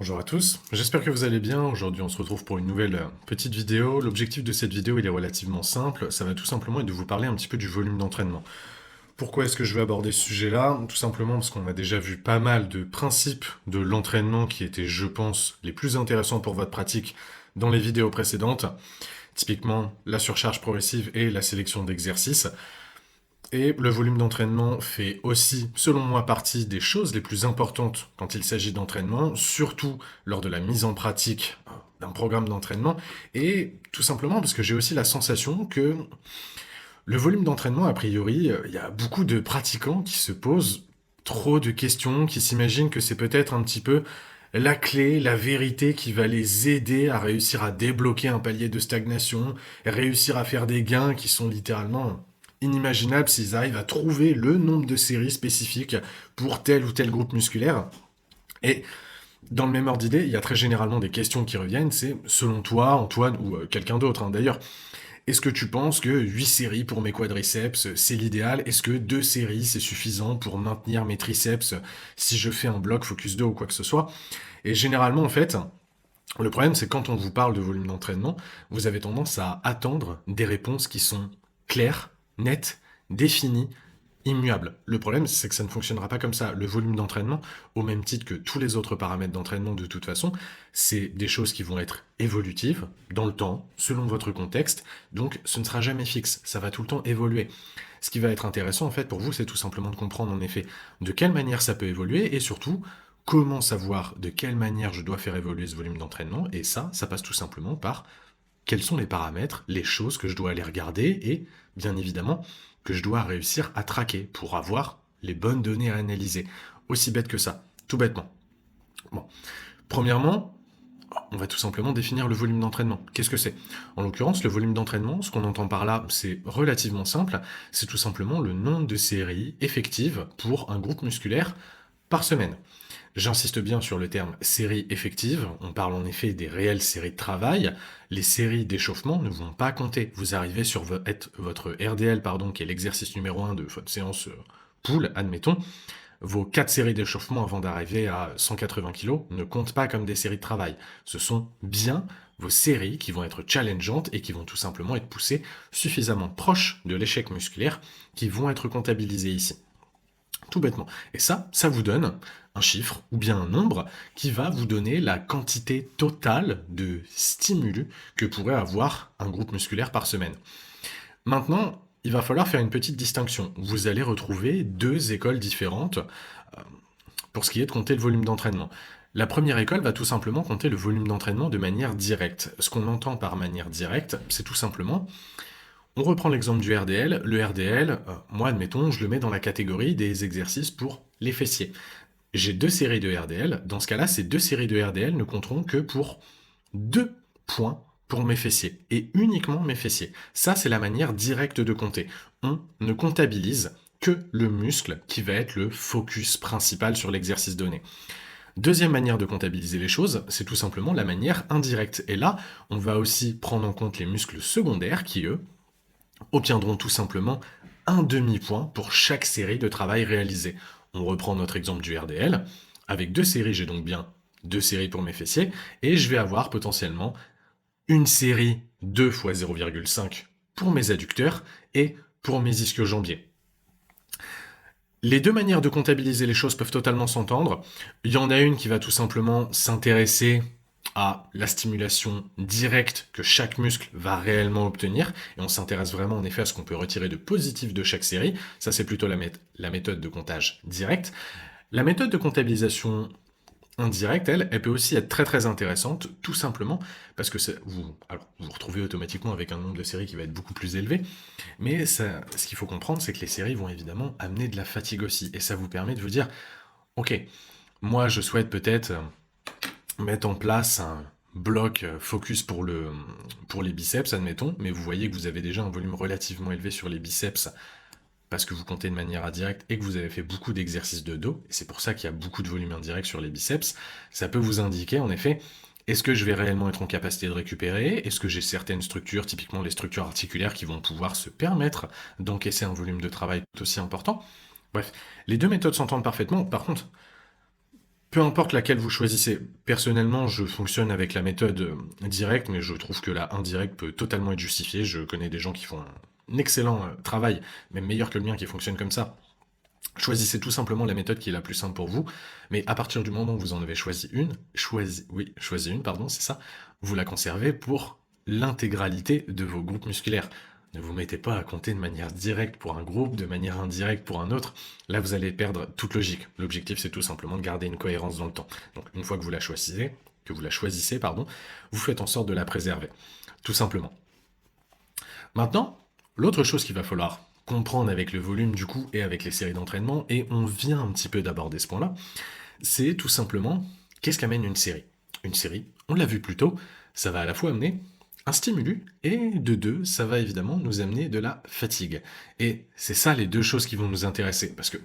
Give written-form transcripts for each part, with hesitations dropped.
Bonjour à tous, j'espère que vous allez bien. Aujourd'hui, on se retrouve pour une nouvelle petite vidéo. L'objectif de cette vidéo, il est relativement simple. Ça va tout simplement être de vous parler un petit peu du volume d'entraînement. Pourquoi est-ce que je vais aborder ce sujet-là? Tout simplement parce qu'on a déjà vu pas mal de principes de l'entraînement qui étaient, je pense, les plus intéressants pour votre pratique dans les vidéos précédentes. Typiquement, la surcharge progressive et la sélection d'exercices. Et le volume d'entraînement fait aussi, selon moi, partie des choses les plus importantes quand il s'agit d'entraînement, surtout lors de la mise en pratique d'un programme d'entraînement, et tout simplement parce que j'ai aussi la sensation que le volume d'entraînement, a priori, il y a beaucoup de pratiquants qui se posent trop de questions, qui s'imaginent que c'est peut-être un petit peu la clé, la vérité qui va les aider à réussir à débloquer un palier de stagnation, réussir à faire des gains qui sont littéralement inimaginables s'ils arrivent à trouver le nombre de séries spécifiques pour tel ou tel groupe musculaire. Et dans le même ordre d'idée, il y a très généralement des questions qui reviennent, c'est selon toi, Antoine, ou quelqu'un d'autre d'ailleurs, est-ce que tu penses que 8 séries pour mes quadriceps, c'est l'idéal? Est-ce que 2 séries, c'est suffisant pour maintenir mes triceps si je fais un bloc focus 2 ou quoi que ce soit? Et généralement, en fait, le problème, c'est quand on vous parle de volume d'entraînement, vous avez tendance à attendre des réponses qui sont claires, nettes, définies, immuables. Le problème, c'est que ça ne fonctionnera pas comme ça. Le volume d'entraînement, au même titre que tous les autres paramètres d'entraînement de toute façon, c'est des choses qui vont être évolutives dans le temps, selon votre contexte, donc ce ne sera jamais fixe, ça va tout le temps évoluer. Ce qui va être intéressant en fait pour vous, c'est tout simplement de comprendre en effet de quelle manière ça peut évoluer et surtout comment savoir de quelle manière je dois faire évoluer ce volume d'entraînement. Et ça passe tout simplement par quels sont les paramètres, les choses que je dois aller regarder et, bien évidemment, que je dois réussir à traquer pour avoir les bonnes données à analyser. Aussi bête que ça, tout bêtement. Bon, premièrement, on va tout simplement définir le volume d'entraînement. Qu'est-ce que c'est? En l'occurrence, le volume d'entraînement, ce qu'on entend par là, c'est relativement simple, c'est tout simplement le nombre de séries effectives pour un groupe musculaire par semaine. J'insiste bien sur le terme série effective, on parle en effet des réelles séries de travail, les séries d'échauffement ne vont pas compter. Vous arrivez sur votre RDL, pardon, qui est l'exercice numéro 1 de votre séance pool, admettons, vos 4 séries d'échauffement avant d'arriver à 180 kg ne comptent pas comme des séries de travail. Ce sont bien vos séries qui vont être challengeantes et qui vont tout simplement être poussées suffisamment proches de l'échec musculaire qui vont être comptabilisées ici. Tout bêtement. Et ça vous donne un chiffre ou bien un nombre qui va vous donner la quantité totale de stimulus que pourrait avoir un groupe musculaire par semaine. Maintenant, il va falloir faire une petite distinction. Vous allez retrouver deux écoles différentes pour ce qui est de compter le volume d'entraînement. La première école va tout simplement compter le volume d'entraînement de manière directe. Ce qu'on entend par manière directe, c'est tout simplement on reprend l'exemple du RDL. Le RDL, moi, admettons, je le mets dans la catégorie des exercices pour les fessiers. J'ai deux séries de RDL. Dans ce cas-là, ces deux séries de RDL ne compteront que pour 2 points pour mes fessiers. Et uniquement mes fessiers. Ça, c'est la manière directe de compter. On ne comptabilise que le muscle qui va être le focus principal sur l'exercice donné. Deuxième manière de comptabiliser les choses, c'est tout simplement la manière indirecte. Et là, on va aussi prendre en compte les muscles secondaires qui, eux, obtiendront tout simplement un demi-point pour chaque série de travail réalisé. On reprend notre exemple du RDL. Avec deux séries, j'ai donc bien deux séries pour mes fessiers, et je vais avoir potentiellement une série 2 fois 0,5 pour mes adducteurs et pour mes ischio-jambiers. Les deux manières de comptabiliser les choses peuvent totalement s'entendre. Il y en a une qui va tout simplement s'intéresser à la stimulation directe que chaque muscle va réellement obtenir, et on s'intéresse vraiment en effet à ce qu'on peut retirer de positif de chaque série. Ça, c'est plutôt la méthode de comptage direct. La méthode de comptabilisation indirecte, elle peut aussi être très très intéressante, tout simplement parce que vous retrouvez automatiquement avec un nombre de séries qui va être beaucoup plus élevé, mais ce qu'il faut comprendre, c'est que les séries vont évidemment amener de la fatigue aussi, et ça vous permet de vous dire, ok, moi je souhaite peut-être mettre en place un bloc focus pour les biceps, admettons, mais vous voyez que vous avez déjà un volume relativement élevé sur les biceps parce que vous comptez de manière indirecte et que vous avez fait beaucoup d'exercices de dos, et c'est pour ça qu'il y a beaucoup de volume indirect sur les biceps, ça peut vous indiquer en effet, est-ce que je vais réellement être en capacité de récupérer? Est-ce que j'ai certaines structures, typiquement les structures articulaires, qui vont pouvoir se permettre d'encaisser un volume de travail tout aussi important? Bref, les deux méthodes s'entendent parfaitement. Par contre, Peu importe laquelle vous choisissez. Personnellement, je fonctionne avec la méthode directe, mais je trouve que la indirecte peut totalement être justifiée. Je connais des gens qui font un excellent travail, même meilleur que le mien, qui fonctionne comme ça. Choisissez tout simplement la méthode qui est la plus simple pour vous, mais à partir du moment où vous en avez choisi une, pardon, c'est ça, vous la conservez pour l'intégralité de vos groupes musculaires. Ne vous mettez pas à compter de manière directe pour un groupe, de manière indirecte pour un autre. Là, vous allez perdre toute logique. L'objectif, c'est tout simplement de garder une cohérence dans le temps. Donc, une fois que vous la choisissez, pardon, vous faites en sorte de la préserver. Tout simplement. Maintenant, l'autre chose qu'il va falloir comprendre avec le volume du coup et avec les séries d'entraînement, et on vient un petit peu d'aborder ce point-là, c'est tout simplement qu'est-ce qu'amène une série. Une série, on l'a vu plus tôt, ça va à la fois amener un stimulus et de deux, ça va évidemment nous amener de la fatigue. Et c'est ça les deux choses qui vont nous intéresser, parce que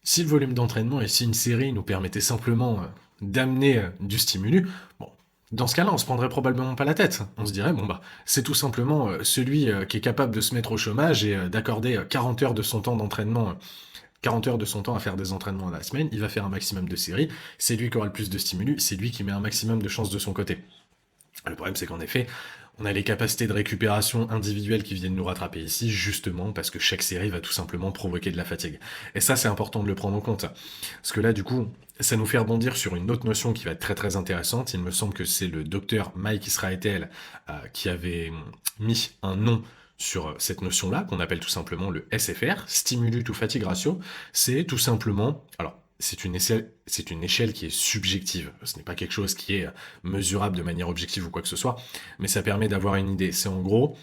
si le volume d'entraînement et si une série nous permettait simplement d'amener du stimulus, bon, dans ce cas-là, on se prendrait probablement pas la tête. On se dirait, bon bah, c'est tout simplement celui qui est capable de se mettre au chômage et d'accorder 40 heures de son temps d'entraînement, 40 heures de son temps à faire des entraînements à la semaine, il va faire un maximum de séries, c'est lui qui aura le plus de stimulus, c'est lui qui met un maximum de chances de son côté. Le problème, c'est qu'en effet, on a les capacités de récupération individuelles qui viennent nous rattraper ici, justement parce que chaque série va tout simplement provoquer de la fatigue. Et ça, c'est important de le prendre en compte. Parce que là, du coup, ça nous fait rebondir sur une autre notion qui va être très très intéressante. Il me semble que c'est le docteur Mike Israetel qui avait mis un nom sur cette notion-là, qu'on appelle tout simplement le SFR, Stimulus to Fatigue Ratio. C'est tout simplement... Alors, c'est une échelle qui est subjective. Ce n'est pas quelque chose qui est mesurable de manière objective ou quoi que ce soit, mais ça permet d'avoir une idée. C'est en gros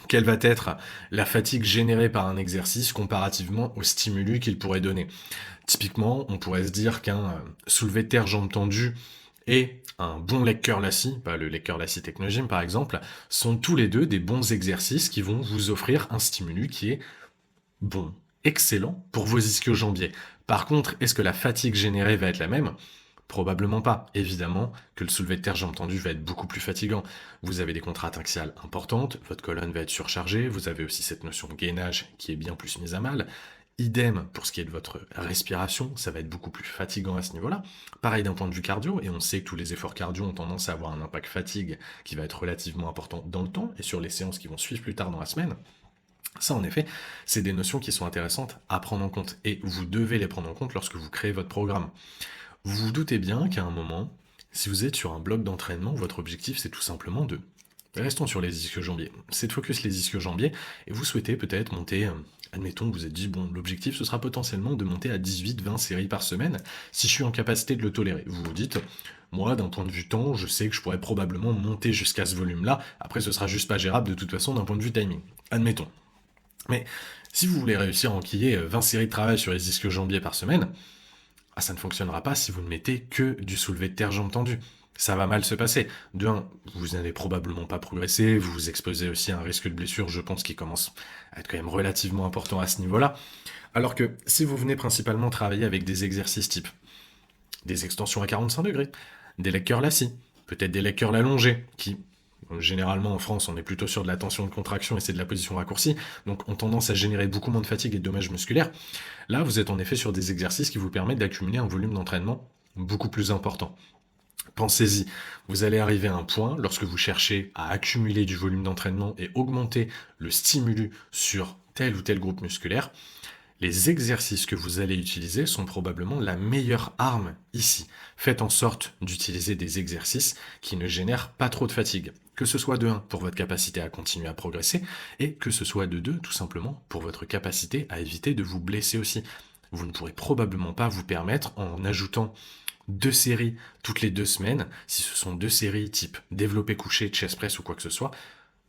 quelle va être la fatigue générée par un exercice comparativement au stimulus qu'il pourrait donner. Typiquement, on pourrait se dire qu'un soulevé de terre jambes tendues et un bon leg curl assis, pas le leg curl assis Technogym par exemple, sont tous les deux des bons exercices qui vont vous offrir un stimulus qui est bon, excellent pour vos ischio-jambiers. Par contre, est-ce que la fatigue générée va être la même? Probablement pas. Évidemment que le soulevé de terre jambes tendues va être beaucoup plus fatigant. Vous avez des contraintes axiales importantes, votre colonne va être surchargée, vous avez aussi cette notion de gainage qui est bien plus mise à mal. Idem pour ce qui est de votre respiration, ça va être beaucoup plus fatigant à ce niveau-là. Pareil d'un point de vue cardio, et on sait que tous les efforts cardio ont tendance à avoir un impact fatigue qui va être relativement important dans le temps et sur les séances qui vont suivre plus tard dans la semaine. Ça, en effet, c'est des notions qui sont intéressantes à prendre en compte, et vous devez les prendre en compte lorsque vous créez votre programme. Vous vous doutez bien qu'à un moment, si vous êtes sur un bloc d'entraînement, votre objectif, c'est tout simplement de... Restons sur les ischio-jambiers. C'est de focus les ischio-jambiers, et vous souhaitez peut-être monter... admettons que vous êtes dit, bon, l'objectif, ce sera potentiellement de monter à 18-20 séries par semaine, si je suis en capacité de le tolérer. Vous vous dites, moi, d'un point de vue temps, je sais que je pourrais probablement monter jusqu'à ce volume-là, après ce sera juste pas gérable de toute façon d'un point de vue timing. Admettons. Mais si vous voulez réussir à enquiller 20 séries de travail sur les ischio-jambiers par semaine, ça ne fonctionnera pas si vous ne mettez que du soulevé de terre jambes tendues. Ça va mal se passer. De un, vous n'allez probablement pas progresser, vous vous exposez aussi à un risque de blessure, je pense, qui commence à être quand même relativement important à ce niveau-là. Alors que si vous venez principalement travailler avec des exercices type des extensions à 45 degrés, des leg curls assis, peut-être des leg curls allongés, qui généralement en France, on est plutôt sur de la tension de contraction et c'est de la position raccourcie, donc ont tendance à générer beaucoup moins de fatigue et de dommages musculaires. Là, vous êtes en effet sur des exercices qui vous permettent d'accumuler un volume d'entraînement beaucoup plus important. Pensez-y, vous allez arriver à un point, lorsque vous cherchez à accumuler du volume d'entraînement et augmenter le stimulus sur tel ou tel groupe musculaire, les exercices que vous allez utiliser sont probablement la meilleure arme ici. Faites en sorte d'utiliser des exercices qui ne génèrent pas trop de fatigue. Que ce soit de 1 pour votre capacité à continuer à progresser, et que ce soit de 2 tout simplement pour votre capacité à éviter de vous blesser aussi. Vous ne pourrez probablement pas vous permettre, en ajoutant 2 séries toutes les 2 semaines, si ce sont 2 séries type développé couché, chest press ou quoi que ce soit,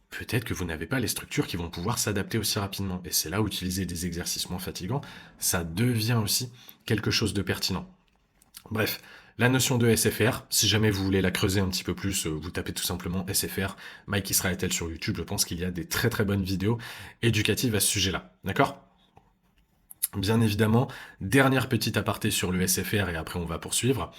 peut-être que vous n'avez pas les structures qui vont pouvoir s'adapter aussi rapidement. Et c'est là où utiliser des exercices moins fatigants, ça devient aussi quelque chose de pertinent. Bref, la notion de SFR, si jamais vous voulez la creuser un petit peu plus, vous tapez tout simplement SFR, Mike Israetel sur YouTube, je pense qu'il y a des très très bonnes vidéos éducatives à ce sujet-là. D'accord ? Bien évidemment, dernière petite aparté sur le SFR et après on va poursuivre.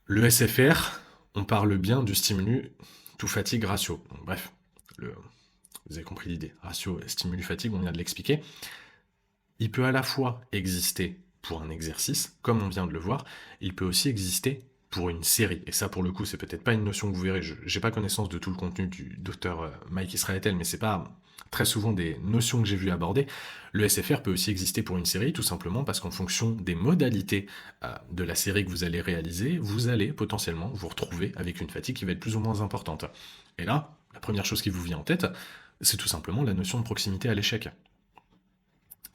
Le SFR, on parle bien du stimulus to fatigue ratio. Bref, vous avez compris l'idée. Ratio stimulus fatigue, on vient de l'expliquer. Il peut à la fois exister pour un exercice, comme on vient de le voir, il peut aussi exister pour une série. Et ça, pour le coup, c'est peut-être pas une notion que vous verrez. Je n'ai pas connaissance de tout le contenu du docteur Mike Israetel, mais c'est pas très souvent des notions que j'ai vues aborder. Le SFR peut aussi exister pour une série, tout simplement parce qu'en fonction des modalités de la série que vous allez réaliser, vous allez potentiellement vous retrouver avec une fatigue qui va être plus ou moins importante. Et là, la première chose qui vous vient en tête, c'est tout simplement la notion de proximité à l'échec.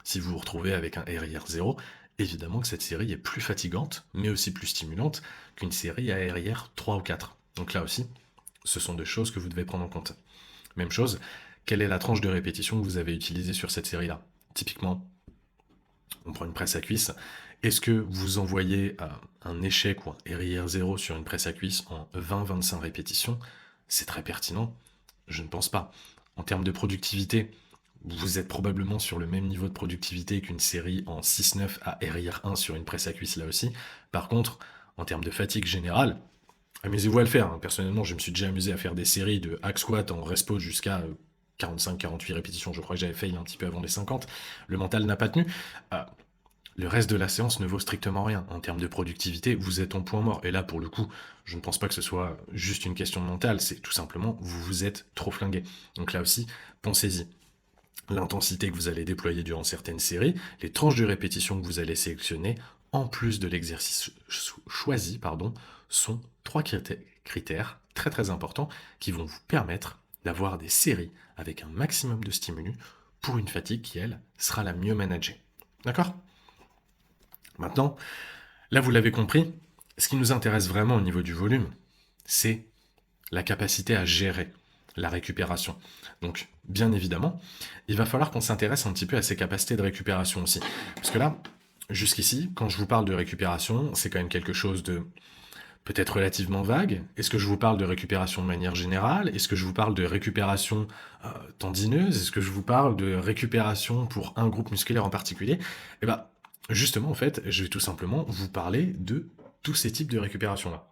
Si vous vous retrouvez avec un RIR 0, évidemment que cette série est plus fatigante, mais aussi plus stimulante qu'une série à RIR 3 ou 4. Donc là aussi, ce sont des choses que vous devez prendre en compte. Même chose, quelle est la tranche de répétition que vous avez utilisée sur cette série-là? Typiquement, on prend une presse à cuisse. Est-ce que vous envoyez un échec ou un RIR 0 sur une presse à cuisse en 20-25 répétitions? C'est très pertinent? Je ne pense pas. En termes de productivité, vous êtes probablement sur le même niveau de productivité qu'une série en 6-9 à RIR 1 sur une presse à cuisse là aussi. Par contre, en termes de fatigue générale, amusez-vous à le faire. Personnellement, je me suis déjà amusé à faire des séries de hack squat en respo jusqu'à 45-48 répétitions. Je crois que j'avais failli un petit peu avant les 50. Le mental n'a pas tenu. Le reste de la séance ne vaut strictement rien. En termes de productivité, vous êtes en point mort. Et là, pour le coup, je ne pense pas que ce soit juste une question mentale, c'est tout simplement, vous vous êtes trop flingué. Donc là aussi, pensez-y. L'intensité que vous allez déployer durant certaines séries, les tranches de répétition que vous allez sélectionner, en plus de l'exercice choisi, sont 3 critères très très importants qui vont vous permettre d'avoir des séries avec un maximum de stimulus pour une fatigue qui, elle, sera la mieux managée. D'accord ? Maintenant, là vous l'avez compris, ce qui nous intéresse vraiment au niveau du volume, c'est la capacité à gérer la récupération. Donc, bien évidemment, il va falloir qu'on s'intéresse un petit peu à ces capacités de récupération aussi. Parce que là, jusqu'ici, quand je vous parle de récupération, c'est quand même quelque chose de peut-être relativement vague. Est-ce que je vous parle de récupération de manière générale? Est-ce que je vous parle de récupération tendineuse? Est-ce que je vous parle de récupération pour un groupe musculaire en particulier? Eh bien, justement, en fait, je vais tout simplement vous parler de tous ces types de récupération-là.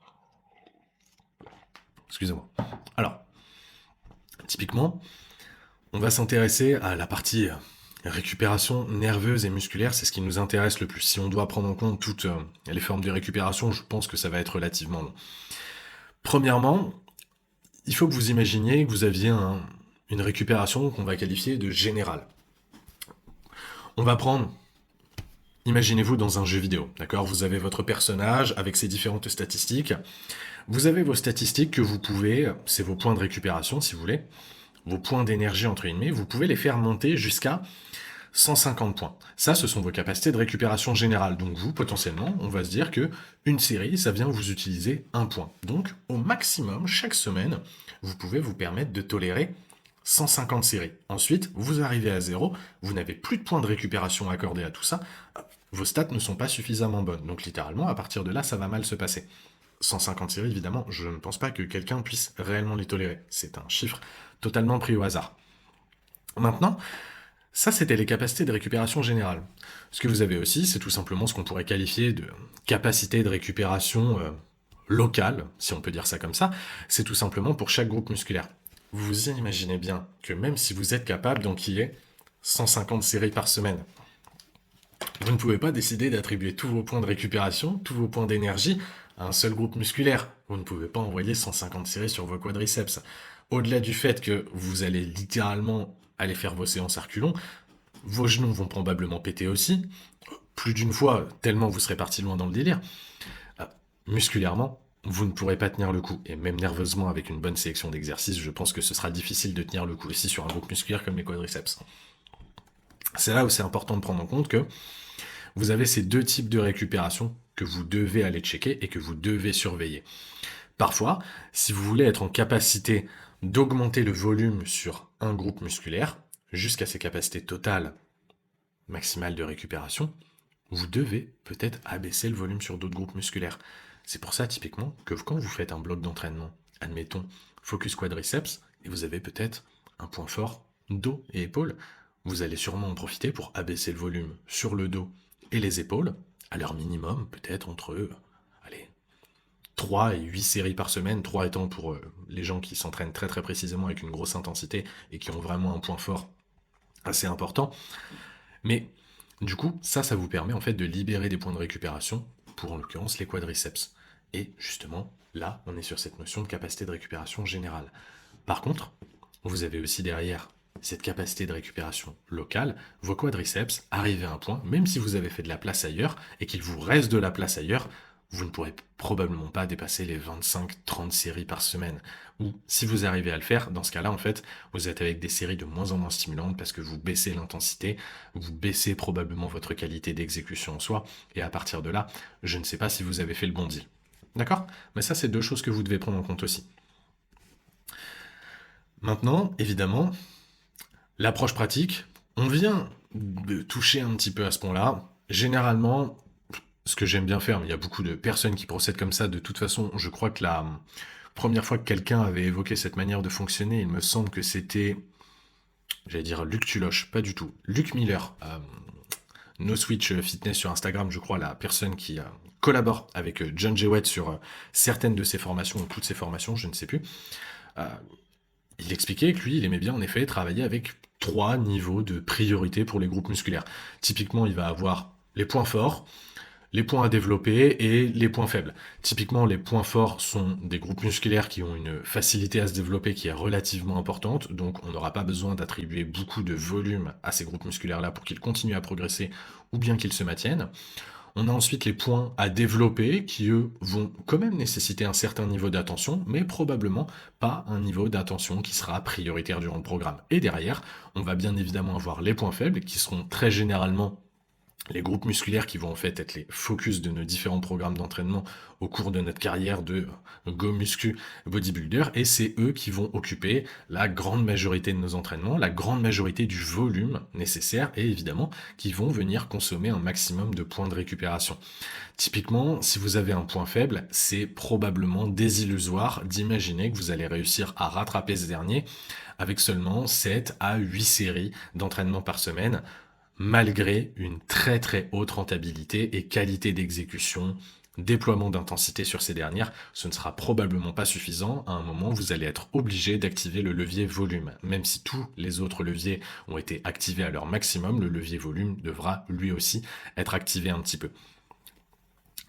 Excusez-moi. Alors, typiquement, on va s'intéresser à la partie récupération nerveuse et musculaire, c'est ce qui nous intéresse le plus. Si on doit prendre en compte toutes les formes de récupération, je pense que ça va être relativement long. Premièrement, il faut que vous imaginiez que vous aviez une récupération qu'on va qualifier de générale. On va prendre, imaginez-vous dans un jeu vidéo, d'accord? Vous avez votre personnage avec ses différentes statistiques. Vous avez vos statistiques que vous pouvez, c'est vos points de récupération si vous voulez, vos points d'énergie entre guillemets, vous pouvez les faire monter jusqu'à 150 points. Ça, ce sont vos capacités de récupération générale. Donc vous, potentiellement, on va se dire que une série, ça vient vous utiliser un point. Donc, au maximum, chaque semaine, vous pouvez vous permettre de tolérer 150 séries. Ensuite, vous arrivez à 0, vous n'avez plus de points de récupération accordés à tout ça, vos stats ne sont pas suffisamment bonnes. Donc littéralement, à partir de là, ça va mal se passer. 150 séries, évidemment, je ne pense pas que quelqu'un puisse réellement les tolérer. C'est un chiffre totalement pris au hasard. Maintenant, ça, c'était les capacités de récupération générale. Ce que vous avez aussi, c'est tout simplement ce qu'on pourrait qualifier de capacité de récupération locale, si on peut dire ça comme ça. C'est tout simplement pour chaque groupe musculaire. Vous imaginez bien que même si vous êtes capable d'enquiller 150 séries par semaine, vous ne pouvez pas décider d'attribuer tous vos points de récupération, tous vos points d'énergie à un seul groupe musculaire. Vous ne pouvez pas envoyer 150 séries sur vos quadriceps. Au-delà du fait que vous allez littéralement aller faire vos séances à reculons, vos genoux vont probablement péter aussi, plus d'une fois, tellement vous serez parti loin dans le délire. Musculairement, vous ne pourrez pas tenir le coup. Et même nerveusement, avec une bonne sélection d'exercices, je pense que ce sera difficile de tenir le coup aussi sur un groupe musculaire comme les quadriceps. C'est là où c'est important de prendre en compte que vous avez ces deux types de récupération que vous devez aller checker et que vous devez surveiller. Parfois, si vous voulez être en capacité d'augmenter le volume sur un groupe musculaire, jusqu'à ses capacités totales maximales de récupération, vous devez peut-être abaisser le volume sur d'autres groupes musculaires. C'est pour ça, typiquement, que quand vous faites un bloc d'entraînement, admettons, focus quadriceps, et vous avez peut-être un point fort dos et épaules, vous allez sûrement en profiter pour abaisser le volume sur le dos et les épaules, à leur minimum, peut-être entre 3 et 8 séries par semaine, 3 étant pour les gens qui s'entraînent très très précisément avec une grosse intensité et qui ont vraiment un point fort assez important. Mais Du coup, ça vous permet en fait de libérer des points de récupération, pour en l'occurrence les quadriceps. Et justement, là, on est sur cette notion de capacité de récupération générale. Par contre, vous avez aussi derrière cette capacité de récupération locale, vos quadriceps, arrivez à un point, même si vous avez fait de la place ailleurs et qu'il vous reste de la place ailleurs, vous ne pourrez probablement pas dépasser les 25-30 séries par semaine. Ou si vous arrivez à le faire, dans ce cas-là, en fait, vous êtes avec des séries de moins en moins stimulantes parce que vous baissez l'intensité, vous baissez probablement votre qualité d'exécution en soi, et à partir de là, je ne sais pas si vous avez fait le bon deal. D'accord? Mais ça, c'est deux choses que vous devez prendre en compte aussi. Maintenant, évidemment, l'approche pratique, on vient de toucher un petit peu à ce point-là. Généralement, ce que j'aime bien faire, mais il y a beaucoup de personnes qui procèdent comme ça, de toute façon, je crois que la première fois que quelqu'un avait évoqué cette manière de fonctionner, il me semble que c'était, j'allais dire Luc Tuloche, pas du tout, Luc Miller, No Switch Fitness sur Instagram, je crois, la personne qui collabore avec John Jewett sur certaines de ses formations, ou toutes ses formations, je ne sais plus. Euh, il expliquait que lui, il aimait bien en effet travailler avec 3 niveaux de priorité pour les groupes musculaires. Typiquement, il va avoir les points forts, les points à développer et les points faibles. Typiquement, les points forts sont des groupes musculaires qui ont une facilité à se développer qui est relativement importante, donc on n'aura pas besoin d'attribuer beaucoup de volume à ces groupes musculaires-là pour qu'ils continuent à progresser ou bien qu'ils se maintiennent. On a ensuite les points à développer qui, eux, vont quand même nécessiter un certain niveau d'attention, mais probablement pas un niveau d'attention qui sera prioritaire durant le programme. Et derrière, on va bien évidemment avoir les points faibles qui seront très généralement les groupes musculaires qui vont en fait être les focus de nos différents programmes d'entraînement au cours de notre carrière de go muscu bodybuilder, et c'est eux qui vont occuper la grande majorité de nos entraînements, la grande majorité du volume nécessaire, et évidemment qui vont venir consommer un maximum de points de récupération. Typiquement, si vous avez un point faible, c'est probablement désillusoire d'imaginer que vous allez réussir à rattraper ce dernier avec seulement 7 à 8 séries d'entraînement par semaine, malgré une très très haute rentabilité et qualité d'exécution, déploiement d'intensité sur ces dernières, ce ne sera probablement pas suffisant. À un moment, vous allez être obligé d'activer le levier volume. Même si tous les autres leviers ont été activés à leur maximum, le levier volume devra lui aussi être activé un petit peu.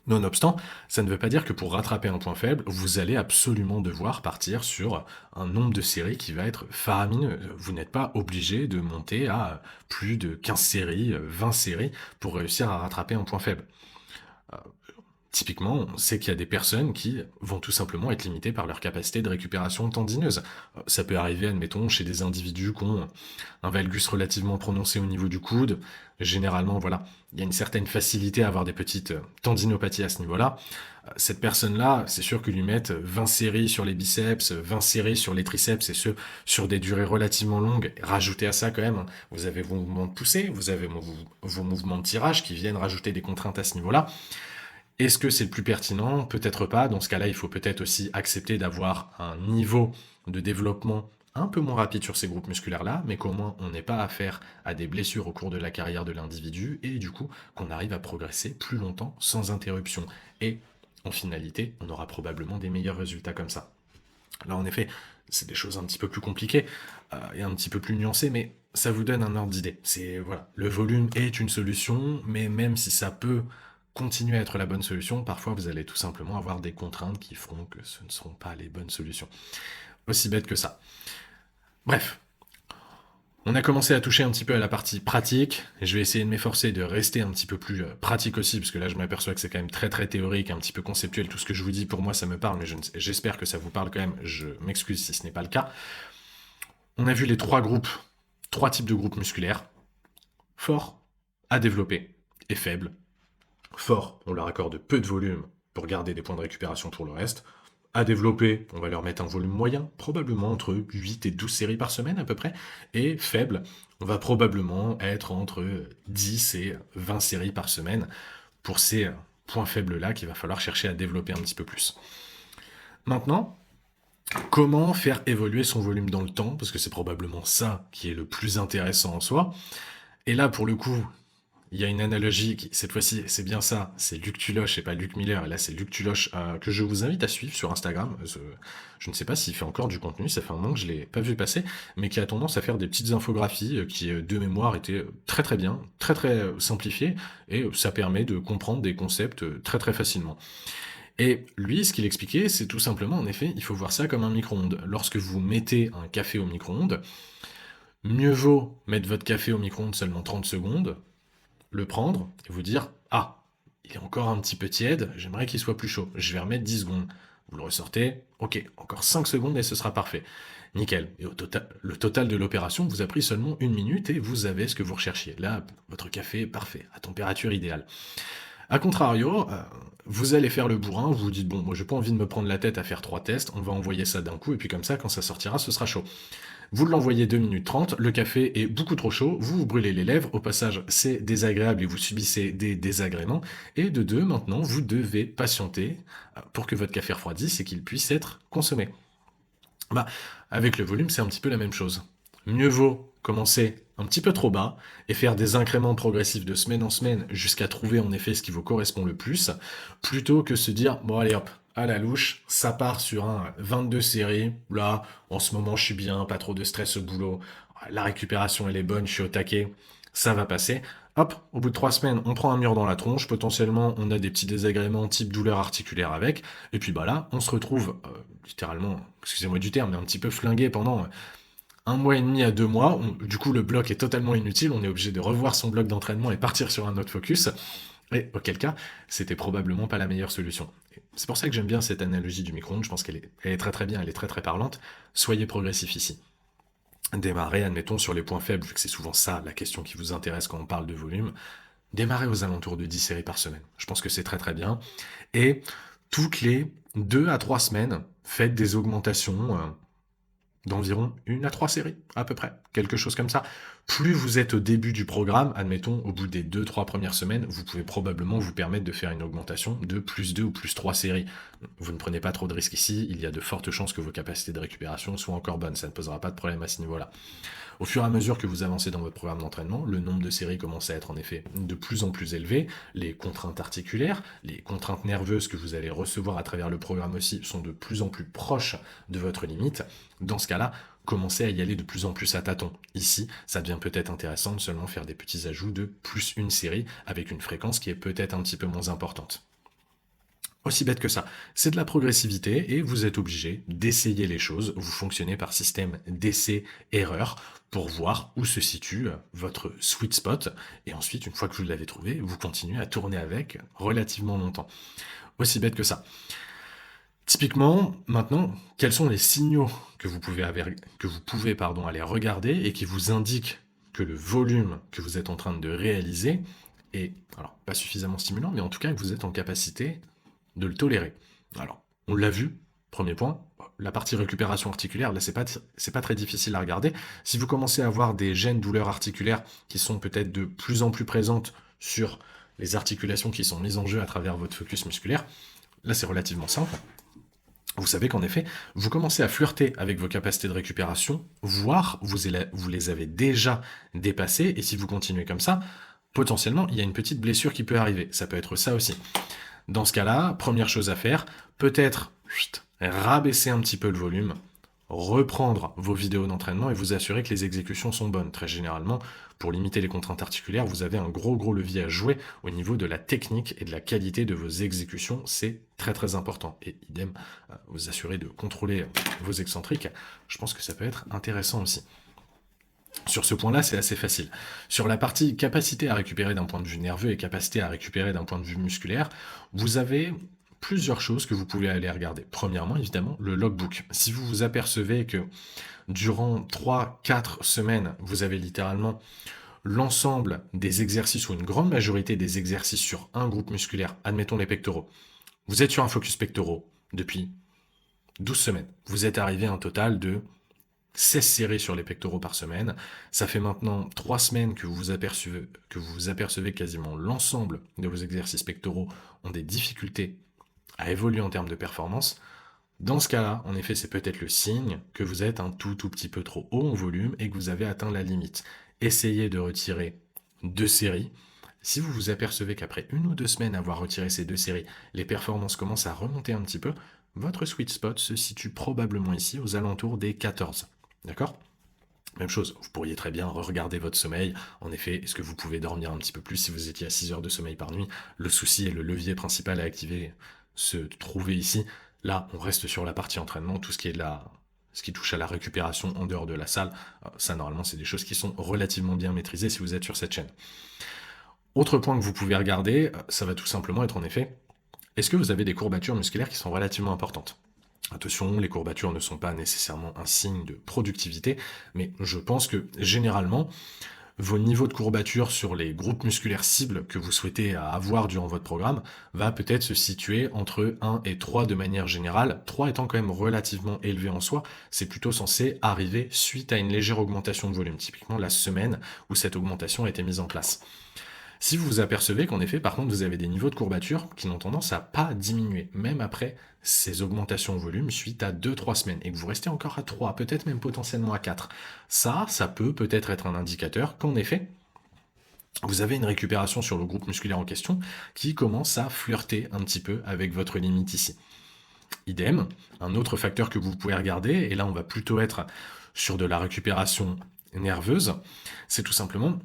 Nonobstant, ça ne veut pas dire que pour rattraper un point faible, vous allez absolument devoir partir sur un nombre de séries qui va être faramineux. Vous n'êtes pas obligé de monter à plus de 15 séries, 20 séries pour réussir à rattraper un point faible. Typiquement, on sait qu'il y a des personnes qui vont tout simplement être limitées par leur capacité de récupération tendineuse. Ça peut arriver, admettons, chez des individus qui ont un valgus relativement prononcé au niveau du coude. Généralement, voilà, il y a une certaine facilité à avoir des petites tendinopathies à ce niveau-là. Cette personne-là, c'est sûr que lui mettre 20 séries sur les biceps, 20 séries sur les triceps, et ce, sur des durées relativement longues, rajouter à ça quand même, vous avez vos mouvements de poussée, vous avez vos mouvements de tirage qui viennent rajouter des contraintes à ce niveau-là. Est-ce que c'est le plus pertinent? Peut-être pas. Dans ce cas-là, il faut peut-être aussi accepter d'avoir un niveau de développement un peu moins rapide sur ces groupes musculaires-là, mais qu'au moins on n'ait pas affaire à des blessures au cours de la carrière de l'individu, et du coup qu'on arrive à progresser plus longtemps sans interruption. Et en finalité, on aura probablement des meilleurs résultats comme ça. Là, en effet, c'est des choses un petit peu plus compliquées et un petit peu plus nuancées, mais ça vous donne un ordre d'idée. C'est voilà, le volume est une solution, mais même si ça peut continuer à être la bonne solution, parfois vous allez tout simplement avoir des contraintes qui feront que ce ne seront pas les bonnes solutions. Aussi bête que ça. Bref, on a commencé à toucher un petit peu à la partie pratique, et je vais essayer de m'efforcer de rester un petit peu plus pratique aussi, parce que là je m'aperçois que c'est quand même très très théorique, un petit peu conceptuel, tout ce que je vous dis pour moi ça me parle, mais j'espère que ça vous parle quand même, je m'excuse si ce n'est pas le cas. On a vu les 3 types de groupes musculaires, forts, à développer, et faibles. Fort, on leur accorde peu de volume pour garder des points de récupération pour le reste. À développer, on va leur mettre un volume moyen, probablement entre 8 et 12 séries par semaine à peu près. Et faible, on va probablement être entre 10 et 20 séries par semaine pour ces points faibles-là qu'il va falloir chercher à développer un petit peu plus. Maintenant, comment faire évoluer son volume dans le temps? Parce que c'est probablement ça qui est le plus intéressant en soi. Et là, pour le coup, Il y a une analogie, cette fois-ci, c'est bien ça, c'est Luc Tuloche et pas Luc Miller, et là c'est Luc Tuloche que je vous invite à suivre sur Instagram. Je ne sais pas s'il fait encore du contenu, ça fait un moment que je l'ai pas vu passer, mais qui a tendance à faire des petites infographies qui, de mémoire, étaient très très bien, très très simplifiées, et ça permet de comprendre des concepts très très facilement. Et lui, ce qu'il expliquait, c'est tout simplement, en effet, il faut voir ça comme un micro-ondes. Lorsque vous mettez un café au micro-ondes, mieux vaut mettre votre café au micro-ondes seulement 30 secondes, le prendre et vous dire: ah, il est encore un petit peu tiède, j'aimerais qu'il soit plus chaud, je vais remettre 10 secondes. Vous le ressortez, ok, encore 5 secondes et ce sera parfait. Nickel. Et le total de l'opération vous a pris seulement 1 minute et vous avez ce que vous recherchiez. Là, votre café est parfait, à température idéale. A contrario, vous allez faire le bourrin, vous vous dites: bon, moi j'ai pas envie de me prendre la tête à faire 3 tests, on va envoyer ça d'un coup, et puis comme ça, quand ça sortira, ce sera chaud. Vous l'envoyez 2 minutes 30, le café est beaucoup trop chaud, vous vous brûlez les lèvres, au passage c'est désagréable et vous subissez des désagréments, et de deux, maintenant vous devez patienter pour que votre café refroidisse et qu'il puisse être consommé. Bah, avec le volume c'est un petit peu la même chose. Mieux vaut commencer un petit peu trop bas et faire des incréments progressifs de semaine en semaine jusqu'à trouver en effet ce qui vous correspond le plus, plutôt que se dire: bon allez hop, à la louche, ça part sur un 22 séries, là, en ce moment je suis bien, pas trop de stress au boulot, la récupération elle est bonne, je suis au taquet, ça va passer. Hop, au bout de 3 semaines, on prend un mur dans la tronche, potentiellement on a des petits désagréments type douleur articulaire avec, et puis bah là, on se retrouve littéralement, excusez-moi du terme, mais un petit peu flingué pendant 1 mois et demi à 2 mois. Du coup, le bloc est totalement inutile, on est obligé de revoir son bloc d'entraînement et partir sur un autre focus. Et auquel cas, c'était probablement pas la meilleure solution. C'est pour ça que j'aime bien cette analogie du micro-ondes, je pense qu'elle est très très bien, elle est très très parlante. Soyez progressif ici. Démarrez, admettons, sur les points faibles, vu que c'est souvent ça la question qui vous intéresse quand on parle de volume. Démarrez aux alentours de 10 séries par semaine. Je pense que c'est très très bien. Et toutes les 2 à 3 semaines, faites des augmentations d'environ 1 à 3 séries, à peu près, quelque chose comme ça. Plus vous êtes au début du programme, admettons, au bout des 2-3 premières semaines, vous pouvez probablement vous permettre de faire une augmentation de +2 ou +3 séries. Vous ne prenez pas trop de risques ici, il y a de fortes chances que vos capacités de récupération soient encore bonnes, ça ne posera pas de problème à ce niveau-là. Au fur et à mesure que vous avancez dans votre programme d'entraînement, le nombre de séries commence à être en effet de plus en plus élevé, les contraintes articulaires, les contraintes nerveuses que vous allez recevoir à travers le programme aussi sont de plus en plus proches de votre limite. Dans ce cas-là, commencez à y aller de plus en plus à tâtons. Ici, ça devient peut-être intéressant de seulement faire des petits ajouts de +1 série avec une fréquence qui est peut-être un petit peu moins importante. Aussi bête que ça. C'est de la progressivité et vous êtes obligé d'essayer les choses. Vous fonctionnez par système d'essai-erreur pour voir où se situe votre sweet spot. Et ensuite, une fois que vous l'avez trouvé, vous continuez à tourner avec relativement longtemps. Aussi bête que ça. Typiquement, maintenant, quels sont les signaux que vous pouvez, aller regarder et qui vous indiquent que le volume que vous êtes en train de réaliser est, alors pas suffisamment stimulant, mais en tout cas que vous êtes en capacité de le tolérer. Alors, on l'a vu, premier point, la partie récupération articulaire, là c'est pas très difficile à regarder. Si vous commencez à avoir des gènes douleurs articulaires qui sont peut-être de plus en plus présentes sur les articulations qui sont mises en jeu à travers votre focus musculaire, là c'est relativement simple. Vous savez qu'en effet, vous commencez à flirter avec vos capacités de récupération, voire vous les avez déjà dépassées, et si vous continuez comme ça, potentiellement, il y a une petite blessure qui peut arriver. Ça peut être ça aussi. Dans ce cas-là, première chose à faire, peut-être rabaisser un petit peu le volume, reprendre vos vidéos d'entraînement et vous assurer que les exécutions sont bonnes. Très généralement, pour limiter les contraintes articulaires, vous avez un gros levier à jouer au niveau de la technique et de la qualité de vos exécutions. C'est très très important. Et idem, vous assurer de contrôler vos excentriques. Je pense que ça peut être intéressant aussi. Sur ce point-là, c'est assez facile. Sur la partie capacité à récupérer d'un point de vue nerveux et capacité à récupérer d'un point de vue musculaire, vous avez plusieurs choses que vous pouvez aller regarder. Premièrement, évidemment, le logbook. Si vous vous apercevez que durant 3-4 semaines, vous avez littéralement l'ensemble des exercices ou une grande majorité des exercices sur un groupe musculaire, admettons les pectoraux, vous êtes sur un focus pectoraux depuis 12 semaines, vous êtes arrivé à un total de 16 séries sur les pectoraux par semaine. Ça fait maintenant 3 semaines que vous vous apercevez quasiment l'ensemble de vos exercices pectoraux ont des difficultés à évoluer en termes de performance. Dans ce cas-là, en effet, c'est peut-être le signe que vous êtes un tout petit peu trop haut en volume et que vous avez atteint la limite. Essayez de retirer 2 séries. Si vous vous apercevez qu'après 1 ou 2 semaines avoir retiré ces 2 séries, les performances commencent à remonter un petit peu, votre sweet spot se situe probablement ici aux alentours des 14. D'accord? Même chose, vous pourriez très bien regarder votre sommeil. En effet, est-ce que vous pouvez dormir un petit peu plus si vous étiez à 6 heures de sommeil par nuit? Le souci et le levier principal à activer se trouver ici. Là, on reste sur la partie entraînement, tout ce qui est ce qui touche à la récupération en dehors de la salle. Ça, normalement, c'est des choses qui sont relativement bien maîtrisées si vous êtes sur cette chaîne. Autre point que vous pouvez regarder, ça va tout simplement être en effet, est-ce que vous avez des courbatures musculaires qui sont relativement importantes? Attention, les courbatures ne sont pas nécessairement un signe de productivité, mais je pense que généralement, vos niveaux de courbature sur les groupes musculaires cibles que vous souhaitez avoir durant votre programme va peut-être se situer entre 1 et 3 de manière générale, 3 étant quand même relativement élevé en soi, c'est plutôt censé arriver suite à une légère augmentation de volume, typiquement la semaine où cette augmentation a été mise en place. Si vous vous apercevez qu'en effet, par contre, vous avez des niveaux de courbature qui n'ont tendance à pas diminuer, même après ces augmentations en volume suite à 2-3 semaines, et que vous restez encore à 3, peut-être même potentiellement à 4, ça peut peut-être être un indicateur qu'en effet, vous avez une récupération sur le groupe musculaire en question qui commence à flirter un petit peu avec votre limite ici. Idem, un autre facteur que vous pouvez regarder, et là on va plutôt être sur de la récupération nerveuse, c'est tout simplement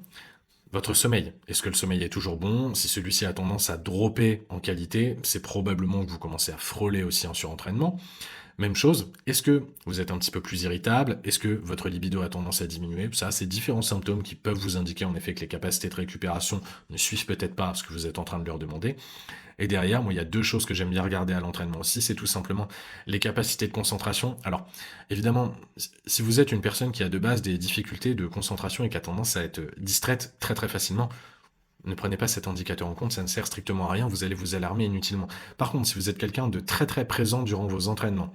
votre sommeil. Est-ce que le sommeil est toujours bon? Si celui-ci a tendance à dropper en qualité, c'est probablement que vous commencez à frôler aussi en surentraînement. Même chose, est-ce que vous êtes un petit peu plus irritable? Est-ce que votre libido a tendance à diminuer? Ça, c'est différents symptômes qui peuvent vous indiquer en effet que les capacités de récupération ne suivent peut-être pas ce que vous êtes en train de leur demander. Et derrière, moi, il y a 2 choses que j'aime bien regarder à l'entraînement aussi, c'est tout simplement les capacités de concentration. Alors, évidemment, si vous êtes une personne qui a de base des difficultés de concentration et qui a tendance à être distraite très très facilement, ne prenez pas cet indicateur en compte, ça ne sert strictement à rien, vous allez vous alarmer inutilement. Par contre, si vous êtes quelqu'un de très très présent durant vos entraînements,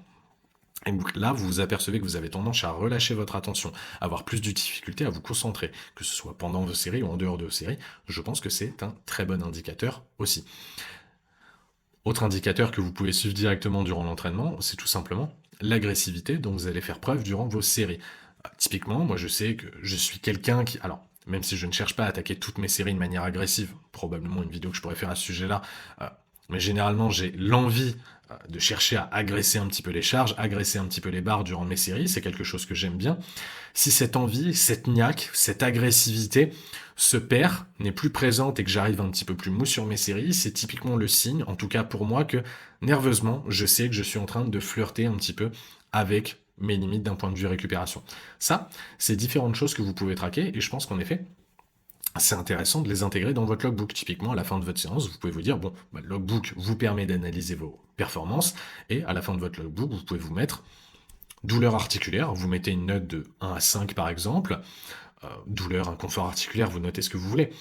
et donc là, vous vous apercevez que vous avez tendance à relâcher votre attention, avoir plus de difficultés à vous concentrer, que ce soit pendant vos séries ou en dehors de vos séries, je pense que c'est un très bon indicateur aussi. Autre indicateur que vous pouvez suivre directement durant l'entraînement, c'est tout simplement l'agressivité dont vous allez faire preuve durant vos séries. Typiquement, moi je sais que je suis quelqu'un qui... Alors, même si je ne cherche pas à attaquer toutes mes séries de manière agressive, probablement une vidéo que je pourrais faire à ce sujet-là, mais généralement j'ai l'envie de chercher à agresser un petit peu les charges, agresser un petit peu les barres durant mes séries, c'est quelque chose que j'aime bien. Si cette envie, cette niaque, cette agressivité se perd, n'est plus présente et que j'arrive un petit peu plus mou sur mes séries, c'est typiquement le signe, en tout cas pour moi, que nerveusement, je sais que je suis en train de flirter un petit peu avec mes limites d'un point de vue récupération. Ça, c'est différentes choses que vous pouvez traquer et je pense qu'en effet, c'est intéressant de les intégrer dans votre logbook. Typiquement, à la fin de votre séance, vous pouvez vous dire, bon, le logbook vous permet d'analyser vos performances, et à la fin de votre logbook, vous pouvez vous mettre douleur articulaire, vous mettez une note de 1 à 5 par exemple, douleur, inconfort articulaire, vous notez ce que vous voulez.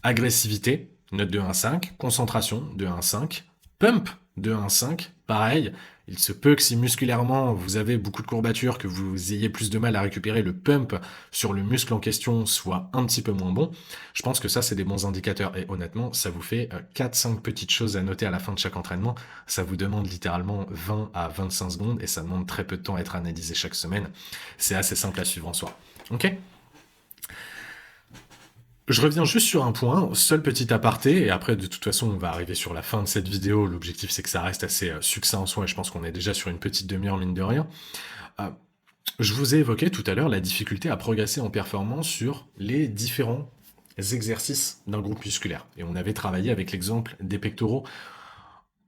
Agressivité, note de 1 à 5, concentration de 1 à 5, pump de 1 à 5, pareil, il se peut que si musculairement vous avez beaucoup de courbatures, que vous ayez plus de mal à récupérer, le pump sur le muscle en question soit un petit peu moins bon. Je pense que ça, c'est des bons indicateurs. Et honnêtement, ça vous fait 4-5 petites choses à noter à la fin de chaque entraînement. Ça vous demande littéralement 20 à 25 secondes et ça demande très peu de temps à être analysé chaque semaine. C'est assez simple à suivre en soi. Ok ? Je reviens juste sur un point, seul petit aparté, et après de toute façon on va arriver sur la fin de cette vidéo, l'objectif c'est que ça reste assez succinct en soi, et je pense qu'on est déjà sur une petite demi-heure mine de rien. Je vous ai évoqué tout à l'heure la difficulté à progresser en performance sur les différents exercices d'un groupe musculaire, et on avait travaillé avec l'exemple des pectoraux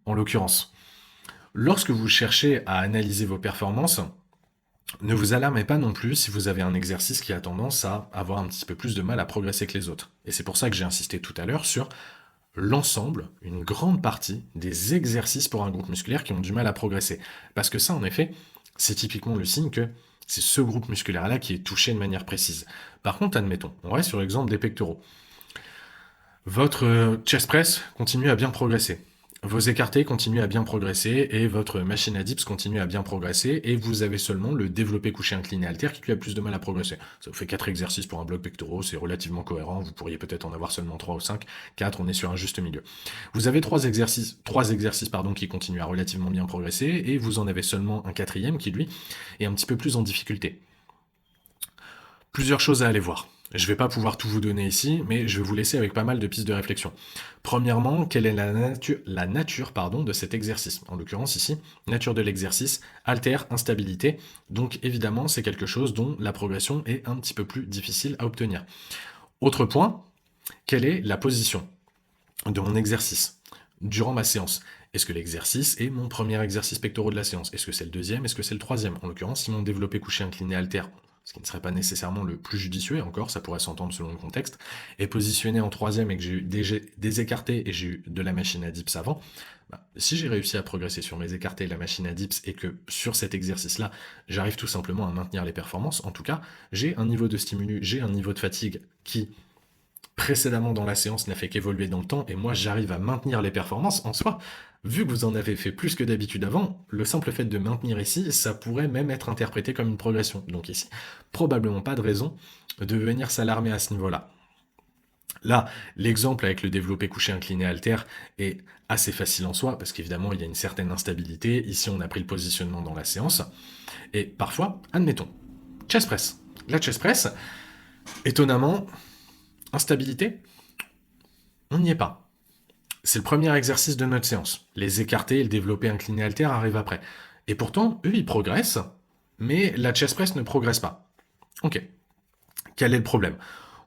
en l'occurrence. Lorsque vous cherchez à analyser vos performances, ne vous alarmez pas non plus si vous avez un exercice qui a tendance à avoir un petit peu plus de mal à progresser que les autres. Et c'est pour ça que j'ai insisté tout à l'heure sur l'ensemble, une grande partie des exercices pour un groupe musculaire qui ont du mal à progresser. Parce que ça, en effet, c'est typiquement le signe que c'est ce groupe musculaire-là qui est touché de manière précise. Par contre, admettons, on reste sur l'exemple des pectoraux. Votre chest press continue à bien progresser. Vos écartés continuent à bien progresser et votre machine à dips continue à bien progresser et vous avez seulement le développé couché incliné haltère qui lui a plus de mal à progresser. Ça vous fait 4 exercices pour un bloc pectoraux, c'est relativement cohérent, vous pourriez peut-être en avoir seulement 3 ou 5, 4, on est sur un juste milieu. Vous avez 3 exercices qui continuent à relativement bien progresser et vous en avez seulement un 4e qui lui est un petit peu plus en difficulté. Plusieurs choses à aller voir. Je ne vais pas pouvoir tout vous donner ici, mais je vais vous laisser avec pas mal de pistes de réflexion. Premièrement, quelle est la nature pardon, de cet exercice? En l'occurrence ici, nature de l'exercice, altère, instabilité. Donc évidemment, c'est quelque chose dont la progression est un petit peu plus difficile à obtenir. Autre point, quelle est la position de mon exercice durant ma séance? Est-ce que l'exercice est mon premier exercice pectoraux de la séance? Est-ce que c'est le deuxième? Est-ce que c'est le troisième? En l'occurrence, si mon développé couché incliné altère, ce qui ne serait pas nécessairement le plus judicieux, et encore, ça pourrait s'entendre selon le contexte, est positionné en troisième et que j'ai eu des écartés et j'ai eu de la machine à dips avant, si j'ai réussi à progresser sur mes écartés et la machine à dips et que sur cet exercice-là, j'arrive tout simplement à maintenir les performances, en tout cas, j'ai un niveau de stimulus, j'ai un niveau de fatigue qui précédemment dans la séance n'a fait qu'évoluer dans le temps, et moi j'arrive à maintenir les performances en soi, vu que vous en avez fait plus que d'habitude avant, le simple fait de maintenir ici, ça pourrait même être interprété comme une progression. Donc ici, probablement pas de raison de venir s'alarmer à ce niveau-là. Là, l'exemple avec le développé couché incliné alter est assez facile en soi, parce qu'évidemment, il y a une certaine instabilité. Ici, on a pris le positionnement dans la séance. Et parfois, admettons, chest press. La chest press, étonnamment, instabilité, on n'y est pas. C'est le premier exercice de notre séance. Les écartés et le développé incliné alter arrivent après. Et pourtant, eux, ils progressent, mais la chest press ne progresse pas. Ok. Quel est le problème?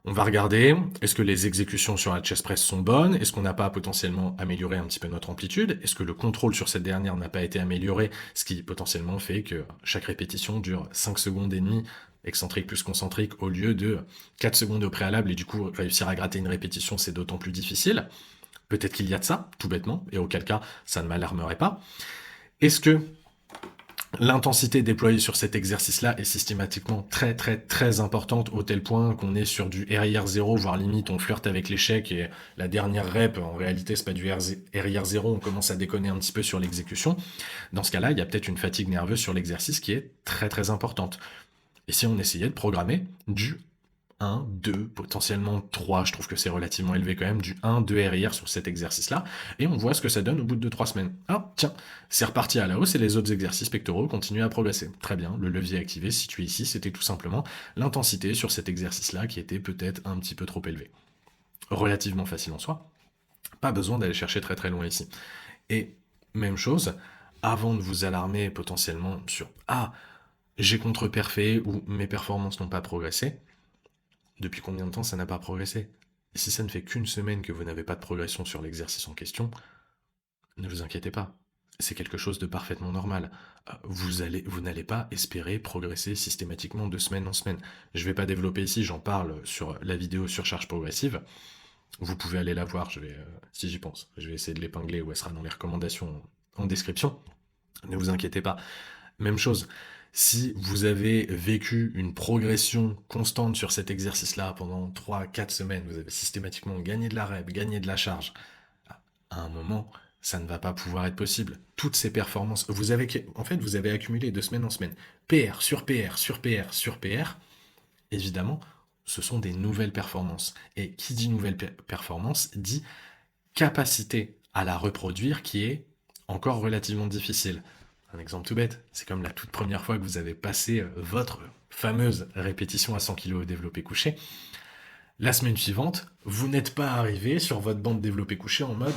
On va regarder, est-ce que les exécutions sur la chest press sont bonnes? Est-ce qu'on n'a pas potentiellement amélioré un petit peu notre amplitude? Est-ce que le contrôle sur cette dernière n'a pas été amélioré? Ce qui potentiellement fait que chaque répétition dure 5 secondes et demie, excentrique plus concentrique, au lieu de 4 secondes au préalable, et du coup, réussir à gratter une répétition, c'est d'autant plus difficile. Peut-être qu'il y a de ça, tout bêtement, et auquel cas, ça ne m'alarmerait pas. Est-ce que l'intensité déployée sur cet exercice-là est systématiquement très très très importante, au tel point qu'on est sur du RIR 0, voire limite on flirte avec l'échec, et la dernière rep, en réalité c'est pas du RIR 0, on commence à déconner un petit peu sur l'exécution. Dans ce cas-là, il y a peut-être une fatigue nerveuse sur l'exercice qui est très très importante. Et si on essayait de programmer du 1, 2, potentiellement 3, je trouve que c'est relativement élevé quand même, du 1, 2 RIR sur cet exercice-là, et on voit ce que ça donne au bout de 2-3 semaines. Ah, tiens, c'est reparti à la hausse et les autres exercices pectoraux continuent à progresser. Très bien, le levier activé situé ici, c'était tout simplement l'intensité sur cet exercice-là qui était peut-être un petit peu trop élevée. Relativement facile en soi, pas besoin d'aller chercher très très loin ici. Et même chose, avant de vous alarmer potentiellement sur « Ah, j'ai contre-perfé » ou « Mes performances n'ont pas progressé », depuis combien de temps ça n'a pas progressé? Et si ça ne fait qu'une semaine que vous n'avez pas de progression sur l'exercice en question, ne vous inquiétez pas. C'est quelque chose de parfaitement normal. Vous n'allez pas espérer progresser systématiquement de semaine en semaine. Je ne vais pas développer ici, j'en parle sur la vidéo surcharge progressive. Vous pouvez aller la voir, si j'y pense. Je vais essayer de l'épingler ou elle sera dans les recommandations en description. Ne vous inquiétez pas. Même chose, si vous avez vécu une progression constante sur cet exercice-là pendant 3-4 semaines, vous avez systématiquement gagné de la rep, gagné de la charge, à un moment, ça ne va pas pouvoir être possible. Toutes ces performances, vous avez accumulé de semaine en semaine, PR sur PR sur PR sur PR, évidemment, ce sont des nouvelles performances. Et qui dit nouvelle performance dit capacité à la reproduire qui est encore relativement difficile. Un exemple tout bête, c'est comme la toute première fois que vous avez passé votre fameuse répétition à 100 kg au développé couché. La semaine suivante, vous n'êtes pas arrivé sur votre bande développé couché en mode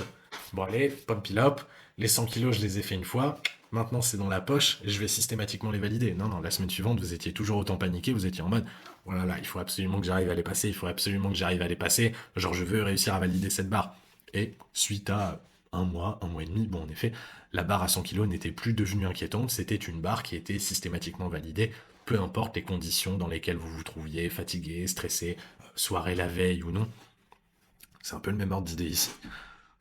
bon allez, pump it up, les 100 kg je les ai fait une fois, maintenant c'est dans la poche, je vais systématiquement les valider. Non, la semaine suivante, vous étiez toujours autant paniqué, vous étiez en mode voilà, il faut absolument que j'arrive à les passer, il faut absolument que j'arrive à les passer, genre je veux réussir à valider cette barre. Et suite à un mois et demi, bon en effet, la barre à 100 kg n'était plus devenue inquiétante, c'était une barre qui était systématiquement validée, peu importe les conditions dans lesquelles vous vous trouviez, fatigué, stressé, soirée la veille ou non. C'est un peu le même ordre d'idée ici.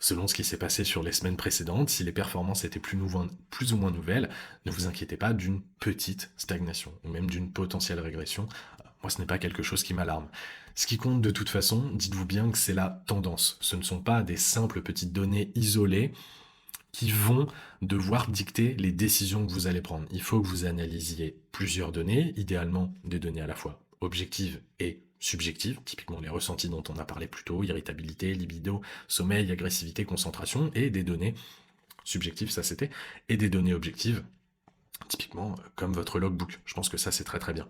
Selon ce qui s'est passé sur les semaines précédentes, si les performances étaient plus ou moins nouvelles, ne vous inquiétez pas d'une petite stagnation, ou même d'une potentielle régression. Moi, ce n'est pas quelque chose qui m'alarme. Ce qui compte de toute façon, dites-vous bien que c'est la tendance. Ce ne sont pas des simples petites données isolées qui vont devoir dicter les décisions que vous allez prendre. Il faut que vous analysiez plusieurs données, idéalement des données à la fois objectives et subjectives, typiquement les ressentis dont on a parlé plus tôt, irritabilité, libido, sommeil, agressivité, concentration, et des données subjectives, ça c'était, et des données objectives, typiquement comme votre logbook. Je pense que ça c'est très très bien.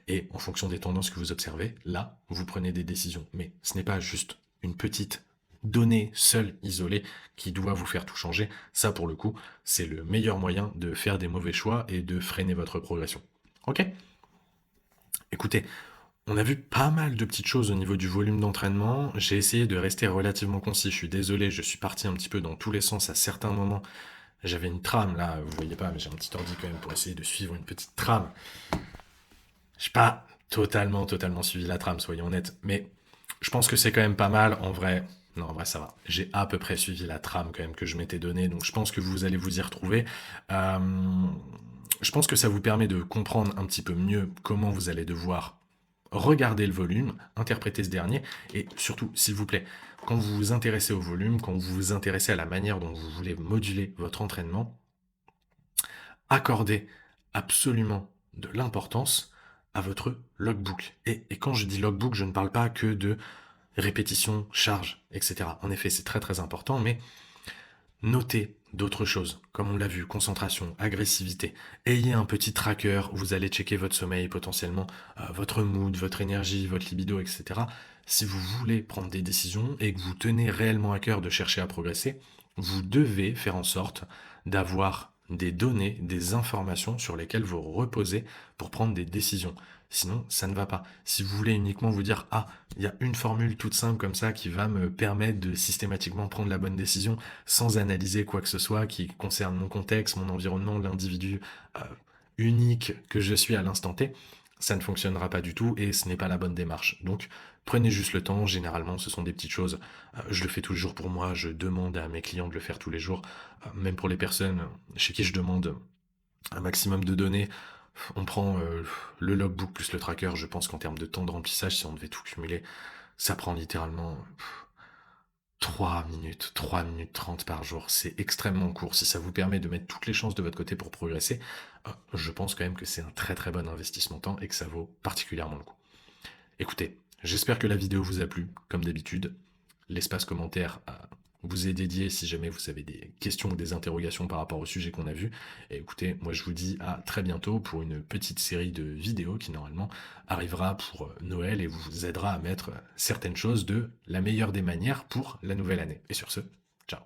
Et en fonction des tendances que vous observez, là, vous prenez des décisions. Mais ce n'est pas juste une petite donnée seule, isolée, qui doit vous faire tout changer. Ça, pour le coup, c'est le meilleur moyen de faire des mauvais choix et de freiner votre progression. Ok? Écoutez, on a vu pas mal de petites choses au niveau du volume d'entraînement. J'ai essayé de rester relativement concis. Je suis désolé, je suis parti un petit peu dans tous les sens à certains moments. J'avais une trame là, vous voyez pas, mais j'ai un petit ordi quand même pour essayer de suivre une petite trame. J'ai pas totalement suivi la trame, soyons honnêtes, mais je pense que c'est quand même pas mal. En vrai, non, en vrai, ça va. J'ai à peu près suivi la trame quand même que je m'étais donnée, donc je pense que vous allez vous y retrouver. Euh, je pense que ça vous permet de comprendre un petit peu mieux comment vous allez devoir regarder le volume, interpréter ce dernier, et surtout, s'il vous plaît, quand vous vous intéressez au volume, quand vous vous intéressez à la manière dont vous voulez moduler votre entraînement, accordez absolument de l'importance à votre logbook. Et quand je dis logbook, je ne parle pas que de répétition, charge, etc. En effet, c'est très important, mais notez d'autres choses, comme on l'a vu, concentration, agressivité. Ayez un petit tracker, vous allez checker votre sommeil potentiellement, votre mood, votre énergie, votre libido, etc. Si vous voulez prendre des décisions et que vous tenez réellement à cœur de chercher à progresser, vous devez faire en sorte d'avoir des données, des informations sur lesquelles vous reposez pour prendre des décisions. Sinon, ça ne va pas. Si vous voulez uniquement vous dire, ah, il y a une formule toute simple comme ça qui va me permettre de systématiquement prendre la bonne décision sans analyser quoi que ce soit qui concerne mon contexte, mon environnement, l'individu euh, unique que je suis à l'instant T, ça ne fonctionnera pas du tout et ce n'est pas la bonne démarche. Donc prenez juste le temps, généralement ce sont des petites choses, je le fais toujours pour moi, je demande à mes clients de le faire tous les jours, même pour les personnes chez qui je demande un maximum de données, on prend le logbook plus le tracker, je pense qu'en termes de temps de remplissage, si on devait tout cumuler, ça prend littéralement 3 minutes 30 par jour, c'est extrêmement court. Si ça vous permet de mettre toutes les chances de votre côté pour progresser, je pense quand même que c'est un très bon investissement temps et que ça vaut particulièrement le coup. Écoutez, j'espère que la vidéo vous a plu, comme d'habitude. L'espace commentaire vous est dédié si jamais vous avez des questions ou des interrogations par rapport au sujet qu'on a vu. Et écoutez, moi je vous dis à très bientôt pour une petite série de vidéos qui normalement arrivera pour Noël et vous aidera à mettre certaines choses de la meilleure des manières pour la nouvelle année. Et sur ce, ciao.